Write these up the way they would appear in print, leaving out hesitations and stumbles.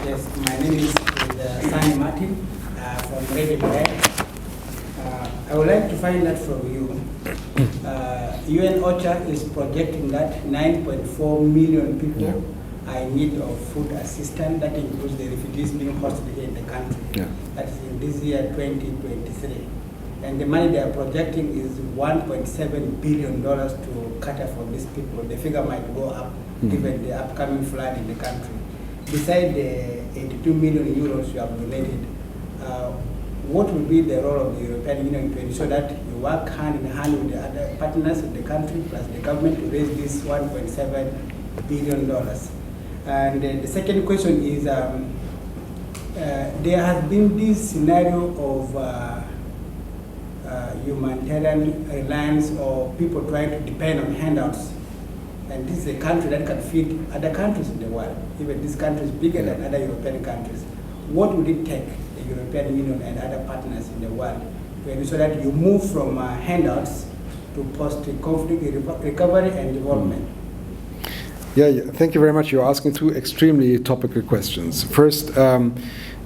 Yes, my name is Sani Martin from Radio Direct. I would like to find out from you. UN OCHA is projecting that 9.4 million people are in need of food assistance. That includes the refugees being hosted here in the country. Yeah. That is in this year 2023. And the money they are projecting is $1.7 billion to cater for these people. The figure might go up given the upcoming flood in the country. Besides the 82 million euros you have donated, what will be the role of the European Union to ensure that you work hand in hand with the other partners in the country plus the government to raise this $1.7 billion? And the second question is, there has been this scenario of humanitarian reliance or people trying to depend on handouts. And this is a country that can feed other countries in the world. Even this country is bigger than other European countries. What would it take the European Union and other partners in the world to ensure that you move from handouts to post-conflict recovery and development? Yeah, thank you very much. You're asking two extremely topical questions. First,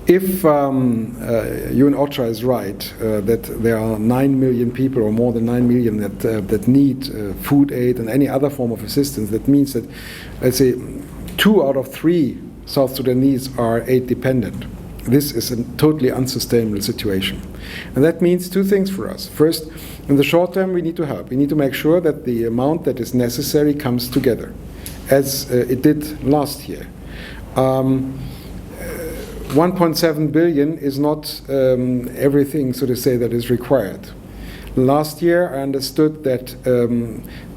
if UN OCHA is right that there are 9 million people or more than 9 million that need food aid and any other form of assistance, that means that, let's say, 2 out of 3 South Sudanese are aid dependent. This is a totally unsustainable situation. And that means 2 things for us. First, in the short term, we need to help. We need to make sure that the amount that is necessary comes together, as it did last year. 1.7 billion is not everything, so to say, that is required. Last year, I understood that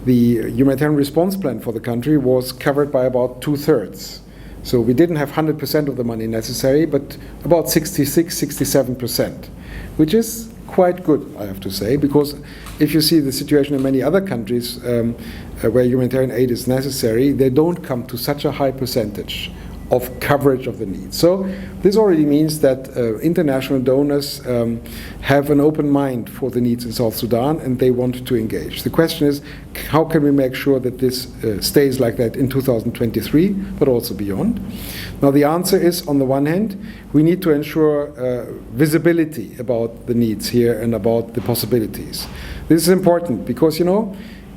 the humanitarian response plan for the country was covered by about 2/3. So we didn't have 100% of the money necessary, but about 66, 67%, which is quite good, I have to say, because if you see the situation in many other countries where humanitarian aid is necessary, they don't come to such a high percentage of coverage of the needs. So this already means that international donors have an open mind for the needs in South Sudan and they want to engage. The question is, how can we make sure that this stays like that in 2023, but also beyond? Now the answer is, on the one hand, we need to ensure visibility about the needs here and about the possibilities. This is important because, you know,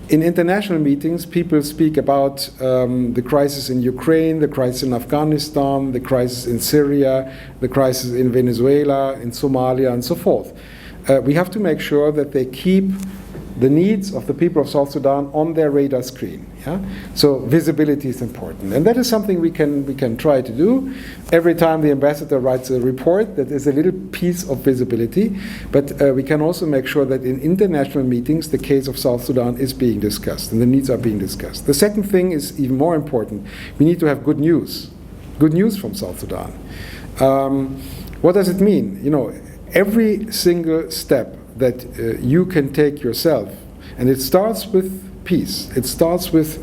in international meetings, people speak about the crisis in Ukraine, the crisis in Afghanistan, the crisis in Syria, the crisis in Venezuela, in Somalia, and so forth. We have to make sure that they keep the needs of the people of South Sudan on their radar screen. Yeah? So visibility is important. And that is something we can try to do. Every time the ambassador writes a report, that is a little piece of visibility. But we can also make sure that in international meetings, the case of South Sudan is being discussed and the needs are being discussed. The second thing is even more important. We need to have good news from South Sudan. What does it mean? You know, every single step that you can take yourself, and it starts with peace, it starts with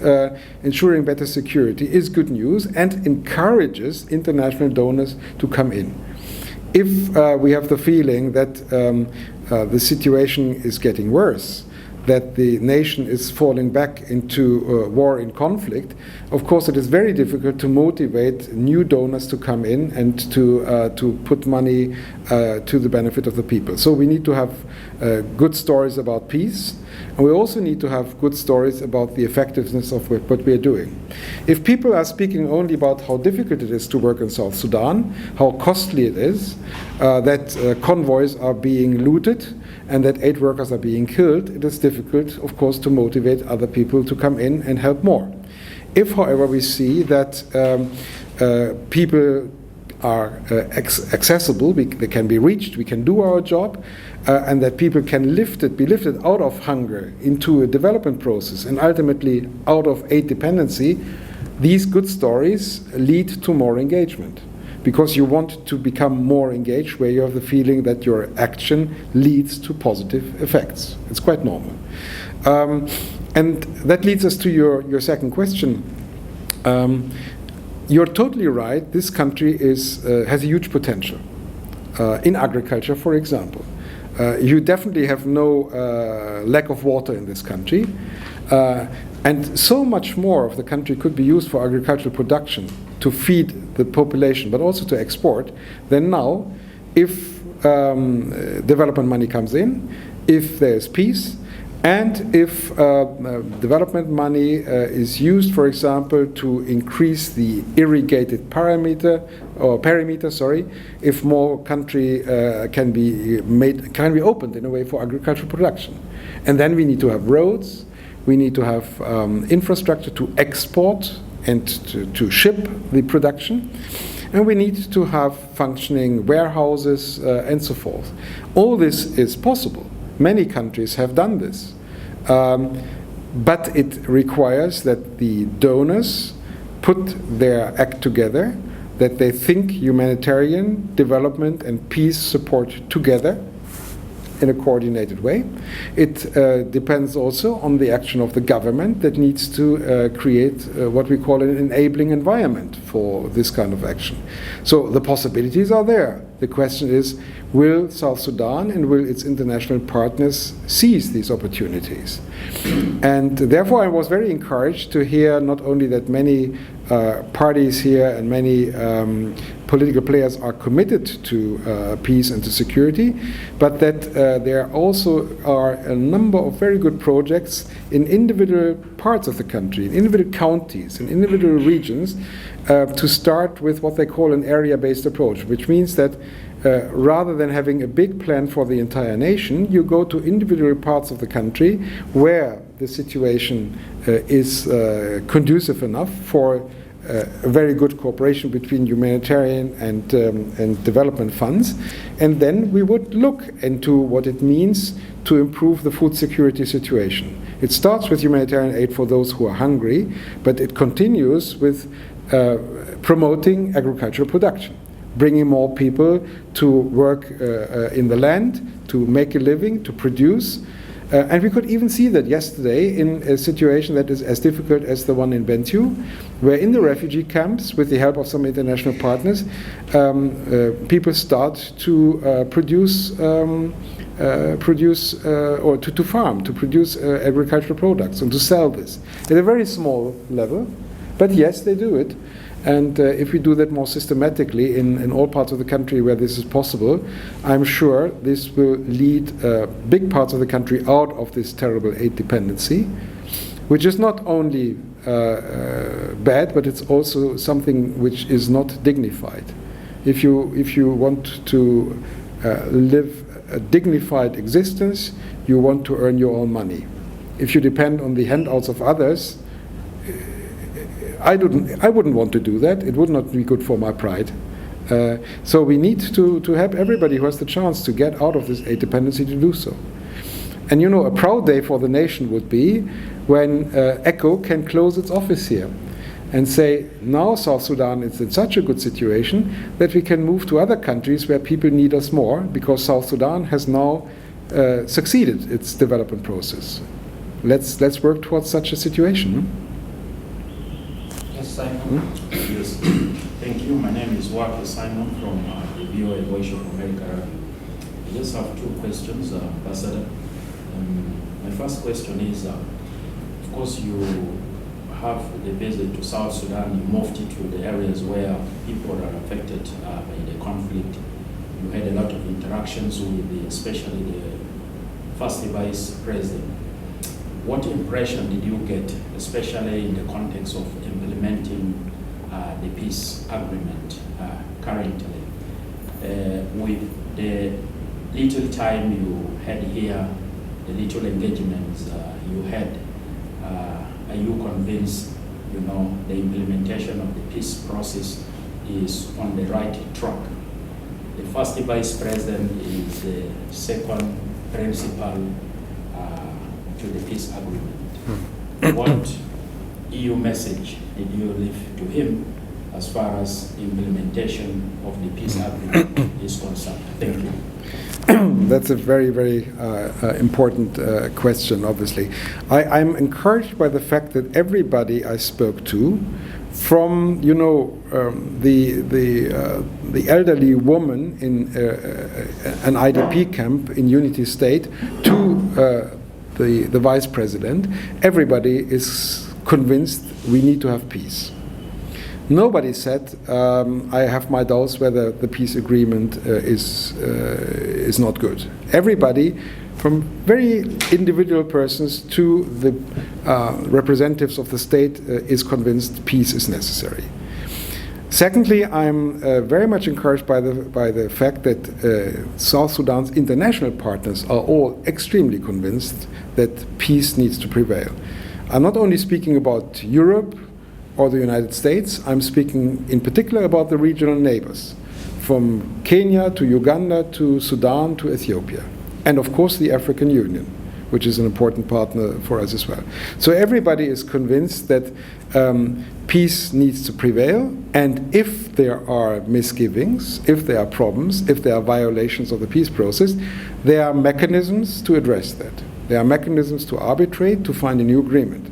ensuring better security, is good news and encourages international donors to come in. If we have the feeling that the situation is getting worse, that the nation is falling back into war and conflict, of course it is very difficult to motivate new donors to come in and to put money to the benefit of the people. So we need to have good stories about peace, and we also need to have good stories about the effectiveness of what we are doing. If people are speaking only about how difficult it is to work in South Sudan, how costly it is, that convoys are being looted, and that aid workers are being killed, it is difficult, of course, to motivate other people to come in and help more. If, however, we see that people are accessible, they can be reached, we can do our job, and that people can be lifted out of hunger into a development process and ultimately out of aid dependency, these good stories lead to more engagement. Because you want to become more engaged where you have the feeling that your action leads to positive effects. It's quite normal. And that leads us to your second question. You're totally right. This country has a huge potential. In agriculture, for example. You definitely have no lack of water in this country. And so much more of the country could be used for agricultural production to feed the population, but also to export, then now, if development money comes in, if there's peace, and if development money is used, for example, to increase the irrigated perimeter, if more country can be opened in a way for agricultural production. And then we need to have roads, we need to have infrastructure to export and to ship the production, and we need to have functioning warehouses and so forth. All this is possible. Many countries have done this. But it requires that the donors put their act together, that they think humanitarian development and peace support together in a coordinated way. It depends also on the action of the government that needs to create what we call an enabling environment for this kind of action. So the possibilities are there. The question is, will South Sudan and will its international partners seize these opportunities? And therefore I was very encouraged to hear not only that many parties here and many political players are committed to peace and to security, but that there also are a number of very good projects in individual parts of the country, in individual counties, in individual regions, to start with what they call an area-based approach, which means that rather than having a big plan for the entire nation, you go to individual parts of the country where the situation is conducive enough for a very good cooperation between humanitarian and development funds, and then we would look into what it means to improve the food security situation. It starts with humanitarian aid for those who are hungry, but it continues with promoting agricultural production, bringing more people to work in the land, to make a living, to produce. And we could even see that yesterday in a situation that is as difficult as the one in Bentiu, where in the refugee camps, with the help of some international partners, people start to produce or to farm, to produce agricultural products and to sell this at a very small level. But yes, they do it. And if we do that more systematically in all parts of the country where this is possible, I'm sure this will lead big parts of the country out of this terrible aid dependency, which is not only bad, but it's also something which is not dignified. If you want to live a dignified existence, you want to earn your own money. If you depend on the handouts of others, I wouldn't want to do that. It would not be good for my pride. So we need to help everybody who has the chance to get out of this aid dependency to do so. And you know, a proud day for the nation would be when ECHO can close its office here and say, now South Sudan is in such a good situation that we can move to other countries where people need us more, because South Sudan has now succeeded its development process. Let's work towards such a situation. Simon. Yes, thank you. My name is Walter Simon from the VOA Voice of America. I just have two questions, Ambassador. My first question is, of course, you have the visit to South Sudan. You moved to the areas where people are affected by the conflict. You had a lot of interactions with especially the first vice president. What impression did you get, especially in the context of implementing the peace agreement currently? With the little time you had here, the little engagements you had, are you convinced, the implementation of the peace process is on the right track? The first vice president is the second principal to the peace agreement. What EU message did you leave to him as far as implementation of the peace agreement is concerned? Thank you. That's a very, very important question, obviously. I'm encouraged by the fact that everybody I spoke to, from the elderly woman in an IDP camp in Unity State to the vice president, everybody is convinced we need to have peace. Nobody said, I have my doubts whether the peace agreement is not good. Everybody, from very individual persons to the representatives of the state, is convinced peace is necessary. Secondly, I'm very much encouraged by the fact that South Sudan's international partners are all extremely convinced that peace needs to prevail. I'm not only speaking about Europe or the United States, I'm speaking in particular about the regional neighbors, from Kenya to Uganda to Sudan to Ethiopia, and of course the African Union, which is an important partner for us as well. So everybody is convinced that peace needs to prevail, and if there are misgivings, if there are problems, if there are violations of the peace process, there are mechanisms to address that. There are mechanisms to arbitrate, to find a new agreement.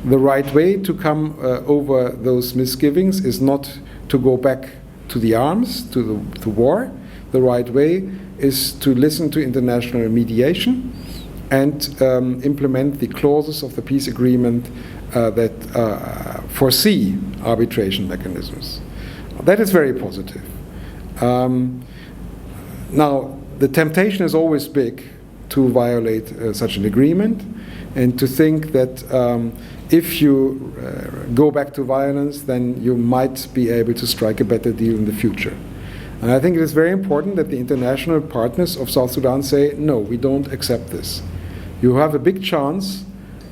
The right way to come over those misgivings is not to go back to the arms, to war. The right way is to listen to international mediation and implement the clauses of the peace agreement that foresee arbitration mechanisms. That is very positive. Now, the temptation is always big to violate such an agreement and to think that if you go back to violence, then you might be able to strike a better deal in the future. And I think it is very important that the international partners of South Sudan say, no, we don't accept this. You have a big chance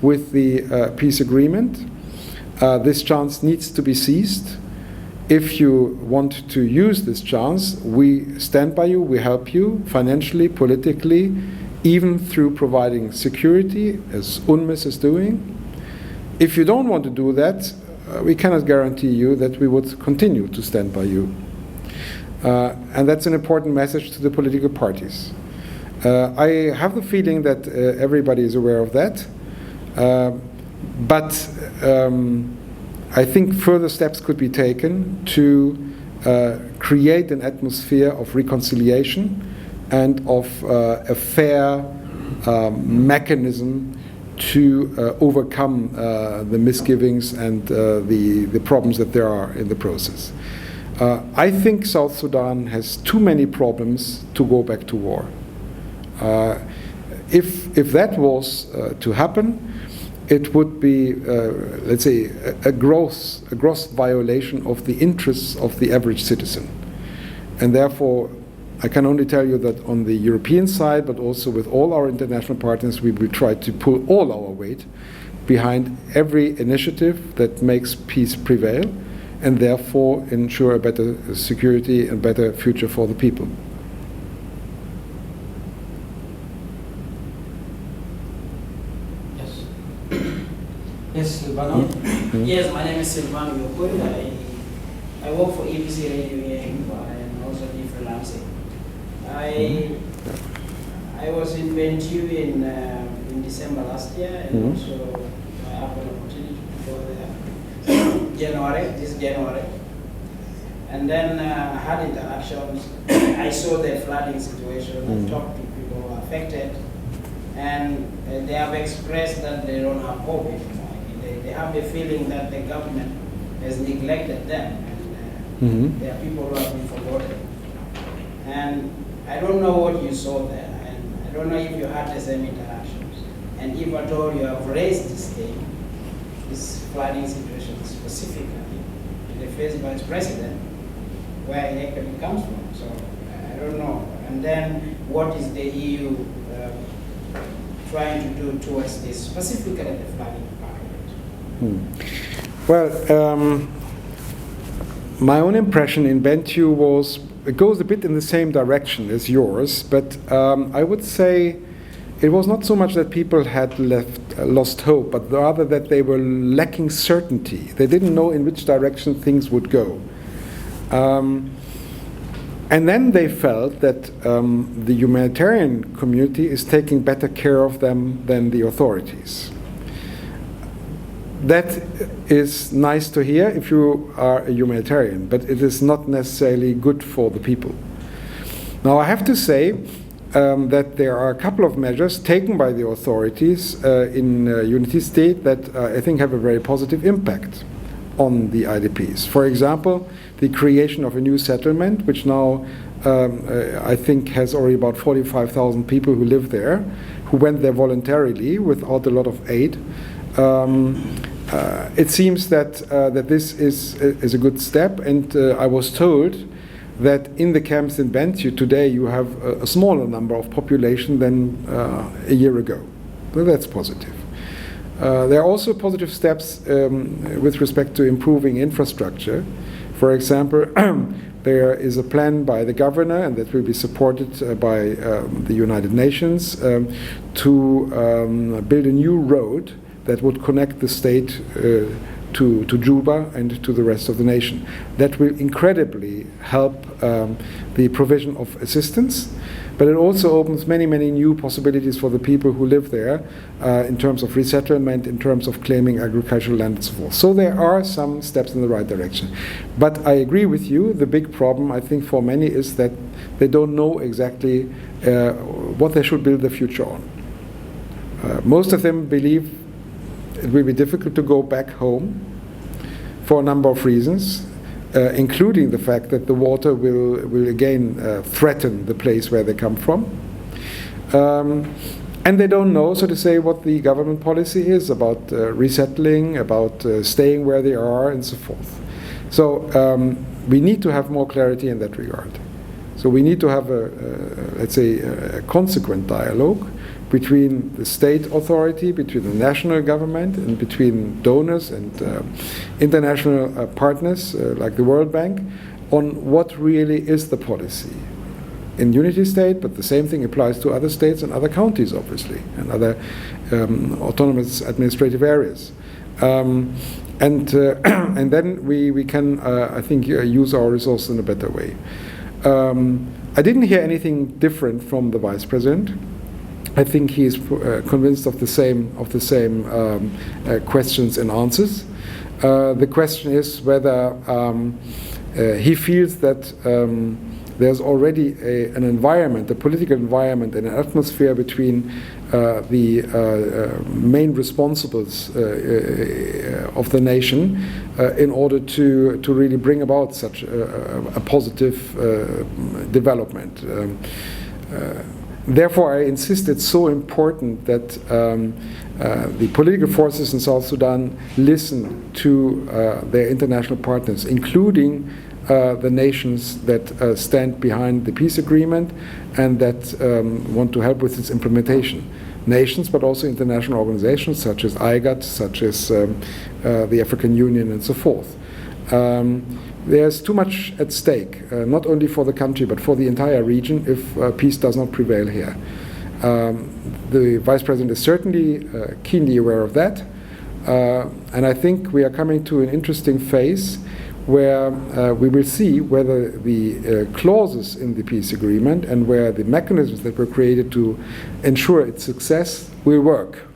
with the peace agreement. This chance needs to be seized. If you want to use this chance, we stand by you, we help you financially, politically, even through providing security, as UNMISS is doing. If you don't want to do that, we cannot guarantee you that we would continue to stand by you. And that's an important message to the political parties. I have the feeling that everybody is aware of that, but I think further steps could be taken to create an atmosphere of reconciliation and of a fair mechanism to overcome the misgivings and the problems that there are in the process. I think South Sudan has too many problems to go back to war. If that was to happen, it would be, let's say, a gross violation of the interests of the average citizen. And therefore, I can only tell you that on the European side, but also with all our international partners, we will try to pull all our weight behind every initiative that makes peace prevail, and therefore ensure a better security and better future for the people. Yes, Silvano. Yes, my name is Silvano Yokoi. I work for ABC Radio here in Cuba and also do freelancing. I was in Bentiu in December last year, and also I have an opportunity to go there this January. And then I had interactions. I saw the flooding situation. I talked to people who are affected, and they have expressed that they don't have hope anymore. They have the feeling that the government has neglected them, and there are people who have been forgotten. And I don't know what you saw there, and I don't know if you had the same interactions, and if at all you have raised this thing, this flooding situation specifically, in the face of Vice President, where it actually comes from. So I don't know. And then what is the EU trying to do towards this, specifically the flooding part? Well, my own impression in Bentiu was, it goes a bit in the same direction as yours, but I would say it was not so much that people had lost hope, but rather that they were lacking certainty. They didn't know in which direction things would go. And then they felt that the humanitarian community is taking better care of them than the authorities. That is nice to hear if you are a humanitarian, but it is not necessarily good for the people. Now, I have to say that there are a couple of measures taken by the authorities in Unity State that I think have a very positive impact on the IDPs. For example, the creation of a new settlement, which now I think has already about 45,000 people who live there, who went there voluntarily without a lot of aid. It seems that this is a good step, and I was told that in the camps in Bentiu today you have a smaller number of population than a year ago. So that's positive. There are also positive steps with respect to improving infrastructure. For example, there is a plan by the governor, and that will be supported by the United Nations, to build a new road that would connect the state to Juba and to the rest of the nation. That will incredibly help the provision of assistance, but it also opens many, many new possibilities for the people who live there in terms of resettlement, in terms of claiming agricultural land and so forth. So there are some steps in the right direction. But I agree with you, the big problem I think for many is that they don't know exactly what they should build their future on. Most of them believe it will be difficult to go back home for a number of reasons, including the fact that the water will again threaten the place where they come from. And they don't know, so to say, what the government policy is about resettling, about staying where they are, and so forth. So we need to have more clarity in that regard. So we need to have let's say, a consequent dialogue between the state authority, between the national government, and between donors and international partners like the World Bank on what really is the policy in Unity State, but the same thing applies to other states and other counties, obviously, and other autonomous administrative areas. And then we can, I think, use our resources in a better way. I didn't hear anything different from the Vice President. I think he is convinced of the same questions and answers. The question is whether he feels that there's already an environment, a political environment, and an atmosphere between the main responsibles of the nation in order to really bring about such a positive development. Therefore, I insist it's so important that the political forces in South Sudan listen to their international partners, including the nations that stand behind the peace agreement and that want to help with its implementation. Nations, but also international organizations such as IGAD, such as the African Union, and so forth. There's too much at stake, not only for the country, but for the entire region if peace does not prevail here. The Vice President is certainly keenly aware of that, and I think we are coming to an interesting phase where we will see whether the clauses in the peace agreement and where the mechanisms that were created to ensure its success will work.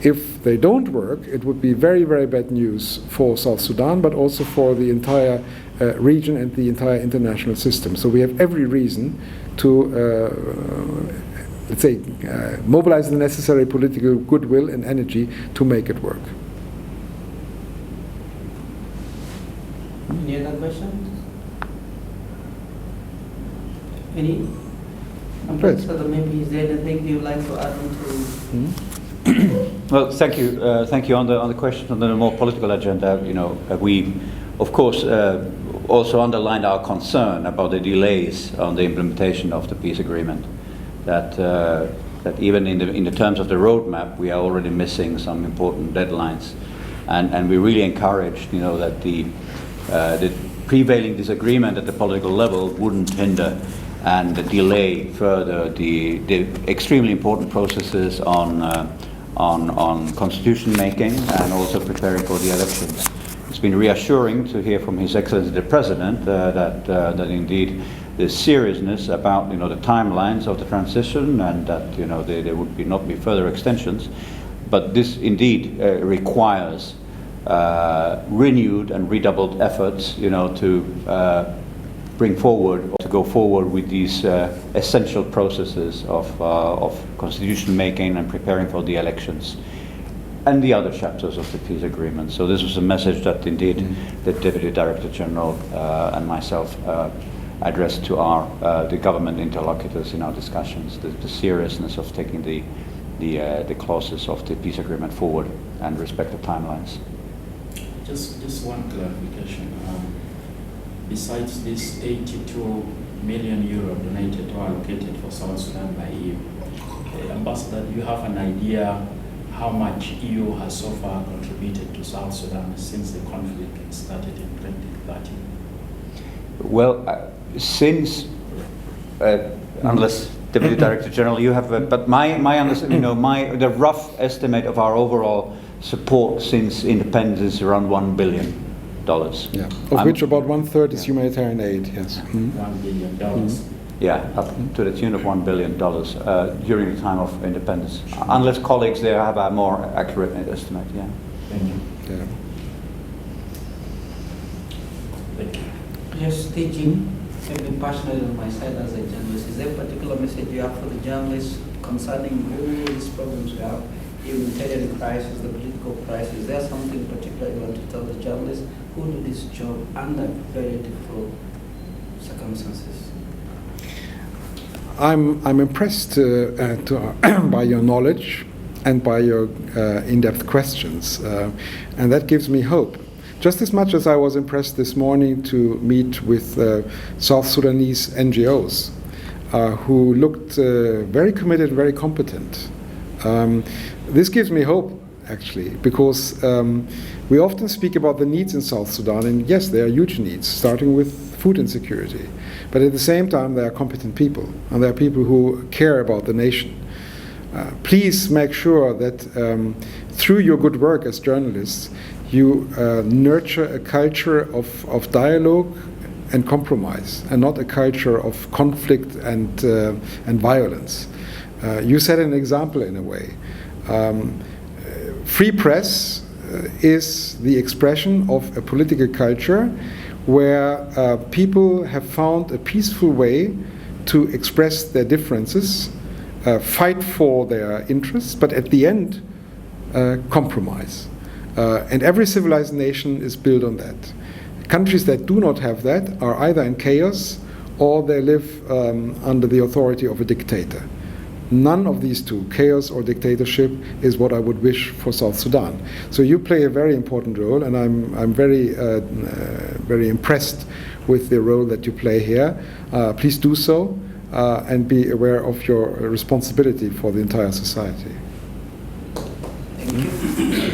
If they don't work, it would be very, very bad news for South Sudan, but also for the entire region and the entire international system. So we have every reason to, let's say, mobilize the necessary political goodwill and energy to make it work. Any other questions? Any? Ambassador, maybe is there anything you'd like to add on to? Well, thank you. Thank you. On the question on the more political agenda, we, of course, also underlined our concern about the delays on the implementation of the peace agreement. That even in the terms of the roadmap, we are already missing some important deadlines, and we really encouraged, that the prevailing disagreement at the political level wouldn't hinder and delay further the extremely important processes on constitution making and also preparing for the elections. It's been reassuring to hear from His Excellency the President that indeed the seriousness about the timelines of the transition and that there would not be further extensions, but this indeed requires renewed and redoubled efforts to bring forward, or to go forward with these essential processes of constitution making and preparing for the elections. and the other chapters of the peace agreement. So this was a message that indeed the Deputy Director General and myself addressed to the government interlocutors in our discussions, the seriousness of taking the clauses of the peace agreement forward and respect the timelines. Just one clarification. Besides this 82 million euro donated or allocated for South Sudan by EU, Ambassador, do you have an idea how much EU has so far contributed to South Sudan since the conflict started in 2013? Well, since, unless Deputy Director General, you have, but my understanding, the rough estimate of our overall support since independence is around $1 billion. Yeah, of which about 1/3 is humanitarian aid. Yes. $1 billion. Yeah, up to the tune of $1 billion during the time of independence. Unless colleagues there have a more accurate estimate. Yeah. Thank you. Yeah. Thank you. Just teaching, maybe personally on my side as a journalist, is there a particular message you have for the journalists concerning all these problems we have, the humanitarian crisis, the political crisis? Is there something particular you want to tell the journalists who do this job under very difficult circumstances? I'm impressed by your knowledge and by your in-depth questions, and that gives me hope. Just as much as I was impressed this morning to meet with South Sudanese NGOs who looked very committed, very competent. This gives me hope, actually, because we often speak about the needs in South Sudan, and yes, there are huge needs, starting with food insecurity. But at the same time, there are competent people, and there are people who care about the nation. Please make sure that through your good work as journalists, you nurture a culture of dialogue and compromise, and not a culture of conflict and violence. You set an example in a way. Free press is the expression of a political culture where people have found a peaceful way to express their differences, fight for their interests, but at the end, compromise. And every civilized nation is built on that. Countries that do not have that are either in chaos or they live under the authority of a dictator. None of these two, chaos or dictatorship, is what I would wish for South Sudan. So you play a very important role, and I'm very impressed with the role that you play here. Please do so, and be aware of your responsibility for the entire society. Thank you.